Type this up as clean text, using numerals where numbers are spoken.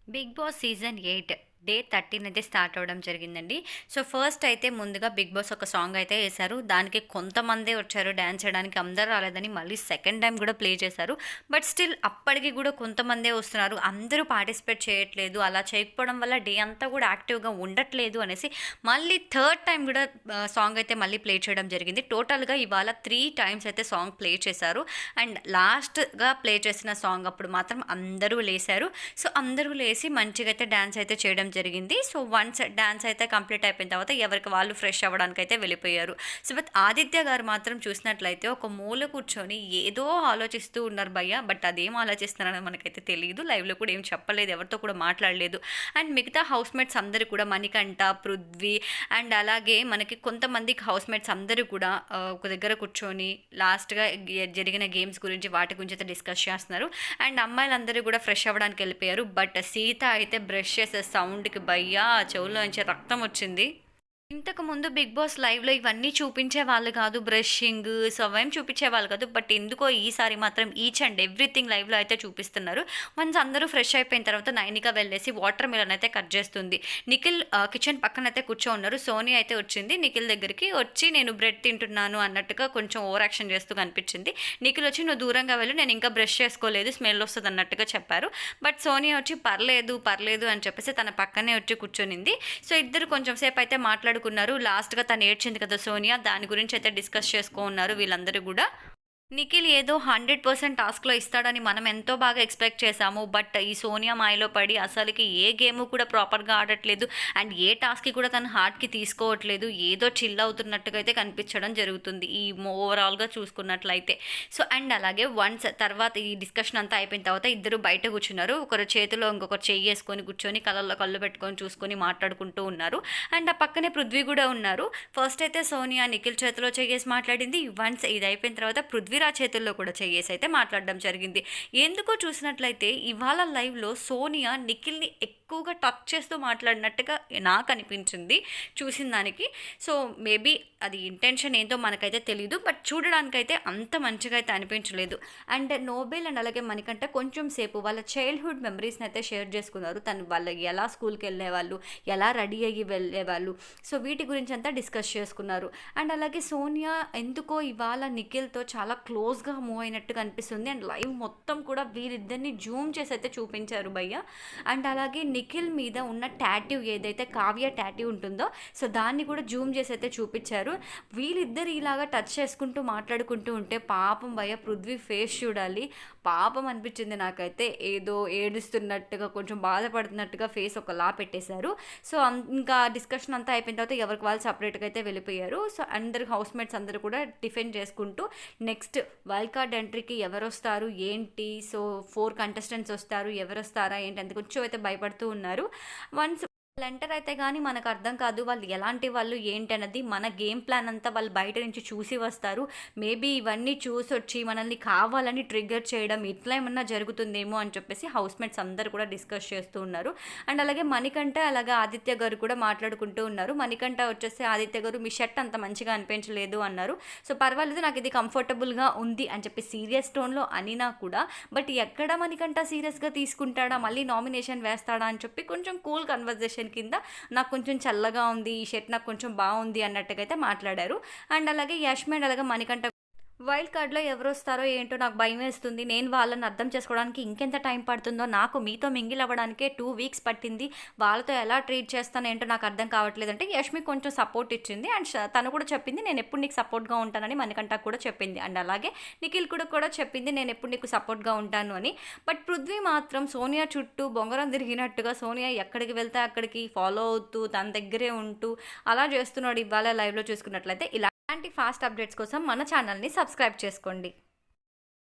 Big boss season 8 day 13 అయితే start అవ్వడం జరిగిందండి. సో, ఫస్ట్ అయితే ముందుగా బిగ్ బాస్ ఒక సాంగ్ అయితే ఏశారు. దానికి కొంతమందే వచ్చారు డాన్స్ చేయడానికి. అందరూ రాలేదని మళ్ళీ సెకండ్ టైమ్ గూడా ప్లే చేశారు. బట్ స్టిల్ అప్పటికి గూడా కొంతమందే వస్తున్నారు. అందరూ పార్టిసిపేట్ చేయట్లేదు. అలా చేయకపోవడం వల్ల డే అంతా గూడా యాక్టివ్‌గా ఉండట్లేదు అనేసి మళ్ళీ థర్డ్ టైమ్ గూడా సాంగ్ అయితే మళ్ళీ ప్లే చేయడం జరిగింది. టోటల్‌గా ఇవాళ 3 టైమ్స్ అయితే సాంగ్ ప్లే చేశారు. అండ్ లాస్ట్‌గా ప్లే చేసిన సాంగ్ అప్పుడు మాత్రం అందరూ లేసారు. సో, అందరూ లేసి మంచిగా అయితే డాన్స్ అయితే చేయడం జరిగింది. సో, వన్స్ డాన్స్ అయితే కంప్లీట్ అయిపోయిన తర్వాత ఎవరికి వాళ్ళు ఫ్రెష్ అవ్వడానికైతే వెళ్ళిపోయారు. సో, బట్ ఆదిత్య గారు మాత్రం చూసినట్లయితే ఒక మూల కూర్చొని ఏదో ఆలోచిస్తూ ఉన్నారు భయ్య. బట్ అదేం ఆలోచిస్తున్నారని మనకైతే తెలియదు. లైవ్‌లో కూడా ఏం చెప్పలేదు. ఎవరితో కూడా మాట్లాడలేదు. అండ్ మిగతా హౌస్‌మేట్స్ అందరూ కూడా మణికంఠ, పృథ్వీ అండ్ అలాగే మనకి కొంతమందికి హౌస్‌మేట్స్ అందరూ కూడా ఒక దగ్గర కూర్చొని లాస్ట్‌గా జరిగిన గేమ్స్ గురించి వాటి గురించి అయితే డిస్కస్ చేస్తున్నారు. అండ్ అమ్మాయిలందరూ కూడా ఫ్రెష్ అవ్వడానికి వెళ్ళిపోయారు. బట్ సీత అయితే బ్రష్ చేసే సౌండ్‌కి భయ్యా చెవులోంచి రక్తం వచ్చింది. ఇంతకుముందు 'బిగ్ బాస్' లైవ్‌లో ఇవన్నీ చూపించేవాళ్ళు కాదు. బ్రషింగ్ సో, అవేం చూపించేవాళ్ళు కాదు. బట్ ఎందుకో ఈసారి మాత్రం ఈచ్ అండ్ ఎవ్రీథింగ్ లైవ్‌లో అయితే చూపిస్తున్నారు. వన్స్ అందరూ ఫ్రెష్ అయిపోయిన తర్వాత నైనిక వెళ్ళేసి వాటర్ మిలన్ అయితే కట్ చేస్తుంది. నిఖిల్ కిచెన్ పక్కనైతే కూర్చోనున్నారు. సోనీ అయితే వచ్చింది నిఖిల్ దగ్గరికి. వచ్చి నేను బ్రెడ్ తింటున్నాను అన్నట్టుగా కొంచెం ఓవర్ యాక్షన్ చేస్తూ కనిపించింది. నిఖిల్ వచ్చి నువ్వు దూరంగా వెళ్ళు, నేను ఇంకా బ్రష్ చేసుకోలేదు, స్మెల్ వస్తుంది అన్నట్టుగా చెప్పారు. బట్ సోనియా వచ్చి పర్లేదు పర్లేదు అని చెప్పేసి తన పక్కనే వచ్చి కూర్చొనింది. సో, ఇద్దరు కొంచెం సేపు అయితే మాట్లాడుకున్నారు. లాస్ట్‌గా తను ఏడ్చింది కదా సోనియా, దాని గురించి అయితే డిస్కస్ చేసుకున్నారు వీళ్ళందరూ గూడా. నిఖిల్ ఏదో 100% టాస్క్‌లో ఇస్తాడని మనం ఎంతో బాగా ఎక్స్‌పెక్ట్ చేశాము. బట్ ఈ సోనియా మాయలో పడి అసలుకి ఏ గేము కూడా ప్రాపర్‌గా ఆడట్లేదు. అండ్ ఏ టాస్క్‌కి కూడా తను హార్ట్‌కి తీసుకోవట్లేదు. ఏదో చిల్ అవుతున్నట్టుగా అయితే కనిపించడం జరుగుతుంది ఈ ఓవరాల్‌గా చూసుకున్నట్లయితే. సో, అండ్ అలాగే వన్స్ తర్వాత ఈ డిస్కషన్ అంతా అయిపోయిన తర్వాత ఇద్దరు బయట కూర్చున్నారు. ఒకరు చేతిలో ఇంకొకరు చెయ్యేసుకొని కూర్చొని కళ్ళల్లో కళ్ళు పెట్టుకొని చూసుకొని మాట్లాడుకుంటూ ఉన్నారు. అండ్ ఆ పక్కనే పృథ్వీ కూడా ఉన్నారు. ఫస్ట్ అయితే సోనియా నిఖిల్ చేతిలో చెయ్యేసి మాట్లాడింది. వన్స్ ఇది అయిపోయిన తర్వాత పృథ్వీరాజ్ చేతుల్లో కూడా చెయ్యేసి అయితే మాట్లాడడం జరిగింది. ఎందుకో చూసినట్లయితే ఇవాళ లైవ్‌లో సోనియా నిఖిల్‌ని ఎక్కువగా టచ్ చేస్తూ మాట్లాడినట్టుగా నాకు అనిపించింది చూసిన దానికి. సో, మేబీ అది ఇంటెన్షన్ ఏంటో మనకైతే తెలీదు. బట్ చూడడానికైతే అంత మంచిగా అయితే అనిపించలేదు. అండ్ నోబెల్ అండ్ అలాగే మణికంఠ కొంచెం సేపు వాళ్ళ చైల్డ్‌హుడ్ మెమరీస్‌ని అయితే షేర్ చేసుకున్నారు. వాళ్ళు ఎలా స్కూల్‌కి వెళ్ళేవాళ్ళు, ఎలా రెడీ అయ్యి వెళ్ళేవాళ్ళు. సో, వీటి గురించి అంతా డిస్కస్ చేసుకున్నారు. అండ్ అలాగే సోనియా ఎందుకో ఇవాళ నిఖిల్‌తో చాలా క్లోజ్‌గా మూవ్ అయినట్టుగా అనిపిస్తుంది. అండ్ లైవ్ మొత్తం కూడా వీరిద్దరిని జూమ్ చేసి అయితే చూపించారు భయ్య. అండ్ అలాగే నిఖిల్ మీద ఉన్న టాటూ ఏదైతే కావ్య టాటూ ఉంటుందో సో, దాన్ని కూడా జూమ్ చేసి అయితే చూపించారు. వీళ్ళిద్దరు ఇలాగా టచ్ చేసుకుంటూ మాట్లాడుకుంటూ ఉంటే పాపం భయ్య పృథ్వీ ఫేస్ చూడాలి. పాపం అనిపించింది నాకైతే. ఏదో ఏడుస్తున్నట్టుగా కొంచెం బాధపడుతున్నట్టుగా ఫేస్ ఒకలా పెట్టేశారు. సో, ఇంకా డిస్కషన్ అంతా అయిపోయిన తర్వాత ఎవరికి వాళ్ళు సపరేట్‌గా అయితే వెళ్ళిపోయారు. సో, అందరు హౌస్‌మేట్స్ అందరూ కూడా టిఫిన్ చేసుకుంటూ నెక్స్ట్ వైల్డ్ కార్డ్ ఎంట్రీకి ఎవరొస్తారు ఏంటి, సో 4 కంటెస్టెంట్స్ వస్తారు, ఎవరొస్తారా ఏంటి అని కొంచెం అయితే భయపడుతూ ఉన్నారు. వన్స్ వాళ్ళు ఎంటర్ అయితే కానీ మనకు అర్థం కాదు వాళ్ళు ఎలాంటి వాళ్ళు ఏంటన్నది. మన గేమ్ ప్లాన్ అంతా వాళ్ళు బయట నుంచి చూసి వస్తారు. మేబీ ఇవన్నీ చూసొచ్చి మనల్ని కావాలని ట్రిగ్గర్ చేయడం ఇట్లా ఏమన్నా జరుగుతుందేమో అని చెప్పేసి హౌస్మేట్స్ అందరూ కూడా డిస్కస్ చేస్తూ ఉన్నారు. అండ్ అలాగే మణికంఠ అలాగే ఆదిత్య గారు కూడా మాట్లాడుకుంటూ ఉన్నారు. మణికంఠ వచ్చేసి ఆదిత్య గారు మీ షర్ట్ అంత మంచిగా అనిపించలేదు అన్నారు. సో, పర్వాలేదు నాకు ఇది కంఫర్టబుల్గా ఉంది అని చెప్పి సీరియస్ టోన్లో అనినా కూడా బట్ ఎక్కడ మణికంఠ సీరియస్గా తీసుకుంటాడా, మళ్ళీ నామినేషన్ వేస్తాడా అని చెప్పి కొంచెం కూల్ కన్వర్జేషన్ కింద నాకు కొంచెం చల్లగా ఉంది, ఈ షర్ట్ నాకు కొంచెం బాగుంది అన్నట్టుగా అయితే మాట్లాడారు. అండ్ అలాగే యష్మి అలాగే మణికంఠ వైల్డ్ కార్డ్‌లో ఎవరొస్తారో ఏంటో నాకు భయమేస్తుంది. నేను వాళ్ళని అర్థం చేసుకోవడానికి ఇంకెంత టైం పడుతుందో, నాకు మీతో మింగిల్ అవ్వడానికే 2 వీక్స్ పట్టింది. వాళ్ళతో ఎలా ట్రీట్ చేస్తానో ఏంటో నాకు అర్థం కావట్లేదు అంటే యష్మి కొంచెం సపోర్ట్ ఇచ్చింది. అండ్ తను కూడా చెప్పింది నేను ఎప్పుడు నీకు సపోర్ట్‌గా ఉంటానని మణికంఠకు కూడా చెప్పింది. అండ్ అలాగే నిఖిల్ కూడా చెప్పింది నేను ఎప్పుడు నీకు సపోర్ట్‌గా ఉంటాను అని. బట్ పృథ్వీ మాత్రం సోనియా చుట్టూ బొంగరం తిరిగినట్టుగా సోనియా ఎక్కడికి వెళ్తే అక్కడికి ఫాలో అవుతూ తన దగ్గరే ఉంటూ అలా చేస్తున్నాడు ఇవాళ లైవ్‌లో చూసుకున్నట్లయితే. ఇలాంటి ఫాస్ట్ అప్డేట్స్ కోసం మన ఛానల్‌ని సబ్స్క్రైబ్ చేసుకోండి.